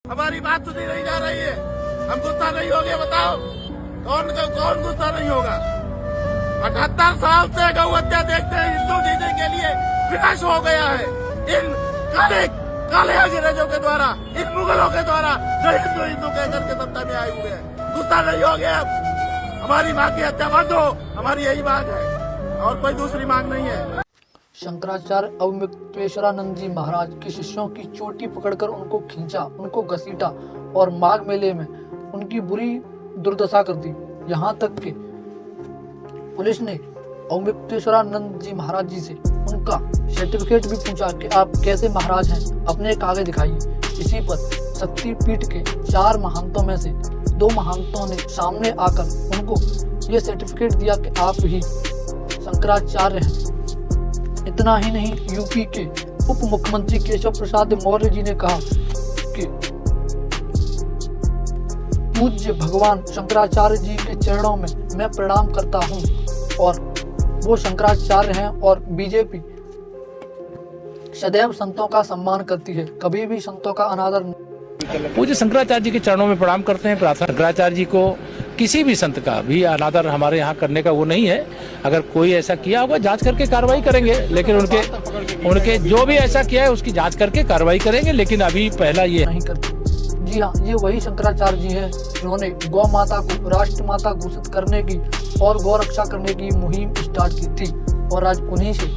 हमारी बात सुनी नहीं जा रही है। हम गुस्सा नहीं होंगे, बताओ कौन गुस्सा नहीं होगा। 78 साल से गौ हत्या देखते हैं हिंदू जीने के लिए विनाश हो गया है इन काले अंग्रेजों के द्वारा, इन मुगलों के द्वारा जो हिंदू कहकर के सत्ता में आए हुए हैं। गुस्सा नहीं होंगे अब। हमारी माँ की हत्या बंद हो, हमारी यही मांग है और कोई दूसरी मांग नहीं है। शंकराचार्य अवमुक्तेश्वरानंद जी महाराज के शिष्यों की चोटी पकड़कर उनको खींचा, उनको घसीटा और माघ मेले में उनकी बुरी दुर्दशा कर दी। यहाँ तक कि पुलिस ने अवमुक्तेश्वरानंद जी महाराज जी से उनका सर्टिफिकेट भी पूछा कि आप कैसे महाराज हैं, अपने कागज दिखाइए। इसी पर शक्तिपीठ के 4 महंतों में से 2 महंतों ने सामने आकर उनको ये सर्टिफिकेट दिया कि आप ही शंकराचार्य हैं। इतना ही नहीं, यूपी के उप मुख्यमंत्री केशव प्रसाद मौर्य जी ने कहा कि पूज्य भगवान शंकराचार्य जी के चरणों में मैं प्रणाम करता हूं और वो शंकराचार्य हैं और बीजेपी सदैव संतों का सम्मान करती है, कभी भी संतों का अनादर नहीं। पूज्य शंकराचार्य जी के चरणों में प्रणाम करते हैं, प्रार्थना। शंकराचार्य जी को किसी भी संत का भी अनादर हमारे यहाँ करने का वो नहीं है। अगर कोई ऐसा किया होगा जांच करके कार्रवाई करेंगे, लेकिन उनके जो भी ऐसा किया है उसकी जांच करके कार्रवाई करेंगे, लेकिन अभी पहला ये नहीं करते। जी हाँ, ये वही शंकराचार्य जी हैं जिन्होंने गौ माता को राष्ट्र माता घोषित करने की और गौ रक्षा करने की मुहिम स्टार्ट की थी और आज उन्हीं से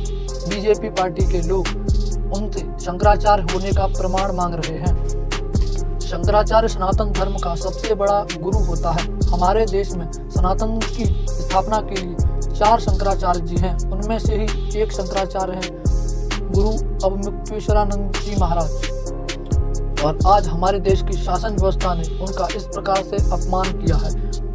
बीजेपी पार्टी के लोग उनसे शंकराचार्य होने का प्रमाण मांग रहे हैं। शंकराचार्य सनातन धर्म का सबसे बड़ा गुरु होता है। हमारे देश में सनातन की स्थापना के लिए 4 शंकराचार्य जी हैं, उनमें से ही एक शंकराचार्य हैं गुरु अवमुक्तेश्वरानंद जी महाराज। और आज हमारे देश की शासन व्यवस्था ने उनका इस प्रकार से अपमान किया है।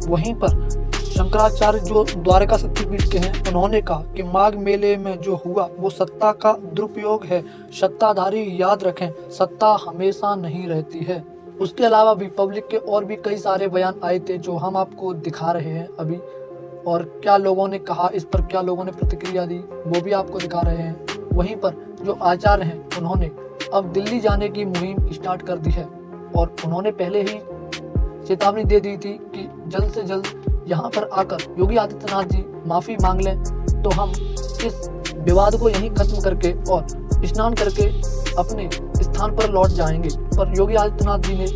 वहीं पर शंकराचार्य जो द्वारका शक्तिपीठ के हैं, उन्होंने कहा कि माघ मेले में जो हुआ वो सत्ता का दुरुपयोग है। सत्ताधारी याद रखें, सत्ता हमेशा नहीं रहती है। उसके अलावा भी पब्लिक के और भी कई सारे बयान आए थे जो हम आपको दिखा रहे हैं अभी, और क्या लोगों ने कहा, इस पर क्या लोगों ने प्रतिक्रिया दी, वो भी आपको दिखा रहे हैं। वहीं पर जो आचार्य हैं, उन्होंने अब दिल्ली जाने की मुहिम स्टार्ट कर दी है और उन्होंने पहले ही चेतावनी दे दी थी कि जल्द से जल्द यहाँ पर आकर योगी आदित्यनाथ जी माफी मांग लें तो हम इस विवाद को यहीं खत्म करके और स्नान करके अपने स्थान पर लौट जाएंगे। पर योगी आदित्यनाथ जी ने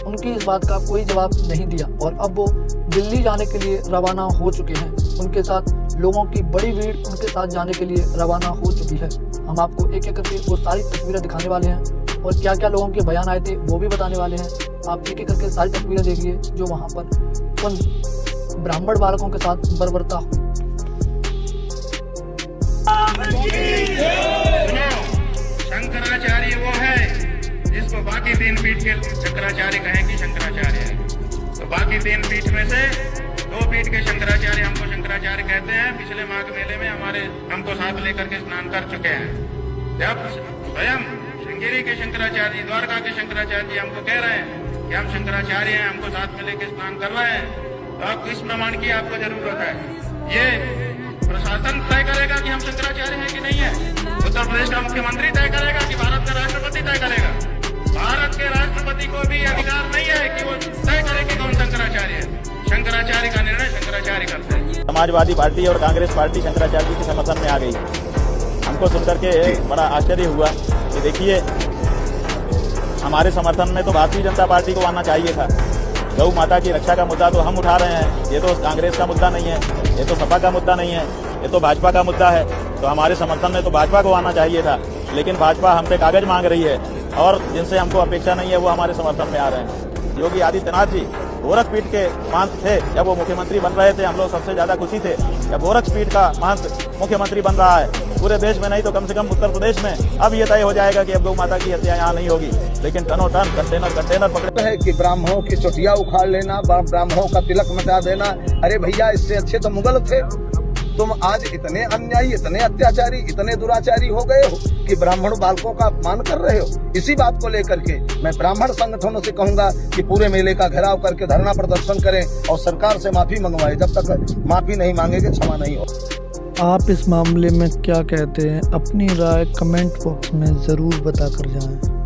उनकी इस बात का कोई जवाब नहीं दिया और अब वो दिल्ली जाने के लिए रवाना हो चुके हैं। उनके साथ लोगों की बड़ी भीड़ उनके साथ जाने के लिए रवाना हो चुकी है। हम आपको एक एक करके वो सारी तस्वीरें दिखाने वाले हैं और क्या क्या लोगों के बयान आए थे वो भी बताने वाले हैं। आप एक एक करके सारी तस्वीरें देखिए जो वहाँ पर उन ब्राह्मण बालकों के साथ बर्बरता हुई। शंकराचार्य वो है जिसको बाकी 3 पीठ के शंकराचार्य कहें कि शंकराचार्य है, तो बाकी 3 पीठ में से 2 पीठ के शंकराचार्य हमको शंकराचार्य कहते हैं। पिछले माघ मेले में हमको साथ लेकर के स्नान कर चुके हैं। जब स्वयं श्रृंगेरी के शंकराचार्य जी, द्वारका के शंकराचार्य जी हमको कह रहे हैं कि हम शंकराचार्य हैं, हमको साथ में लेकर स्नान कर रहे हैं, तो अब किस प्रमाण की आपको जरूरत है? ये प्रशासन तय करेगा कि हम शंकराचार्य हैं कि नहीं है? उत्तर प्रदेश का मुख्यमंत्री तय करेगा कि भारत का राष्ट्रपति तय करेगा? भारत के राष्ट्रपति को भी अधिकार नहीं है कि वो तय करे कि कौन शंकराचार्य है। शंकराचार्य का निर्णय शंकराचार्य करते हैं। समाजवादी पार्टी और कांग्रेस पार्टी शंकराचार्य जी के समर्थन में आ गई। हमको सुनकर के बड़ा आश्चर्य हुआ कि देखिए, हमारे समर्थन में तो भारतीय जनता पार्टी को आना चाहिए था। गौ माता की रक्षा का मुद्दा तो हम उठा रहे हैं, ये तो कांग्रेस का मुद्दा नहीं है, ये तो सपा का मुद्दा नहीं है, ये तो भाजपा का मुद्दा है। तो हमारे समर्थन में तो भाजपा को आना चाहिए था, लेकिन भाजपा हमसे कागज मांग रही है और जिनसे हमको अपेक्षा नहीं है वो हमारे समर्थन में आ रहे हैं। योगी आदित्यनाथ जी गोरखपीठ के महंत थे, जब वो मुख्यमंत्री बन रहे थे हम लोग सबसे ज्यादा खुशी थे। जब गोरखपीठ का महंत मुख्यमंत्री बन रहा है पूरे देश में नहीं तो कम से कम उत्तर प्रदेश में, अब ये तय हो जाएगा कि अब गौ माता की हत्या यहाँ नहीं होगी। लेकिन टनों टन कंटेनर पकड़े है कि ब्राह्मणों की चोटियां उखाड़ लेना, ब्राह्मणों का तिलक मिटा देना। अरे भैया, इससे अच्छे तो मुगल थे। तुम आज इतने अन्यायी, इतने अत्याचारी, इतने दुराचारी हो गए हो कि ब्राह्मण बालकों का अपमान कर रहे हो। इसी बात को लेकर के मैं ब्राह्मण संगठनों से कहूंगा कि पूरे मेले का घेराव करके धरना प्रदर्शन करें और सरकार से माफी मंगवाएं। जब तक माफी नहीं मांगेंगे क्षमा नहीं हो। आप इस मामले में क्या कहते हैं? अपनी राय कमेंट बॉक्स में जरूर बता कर जाएं।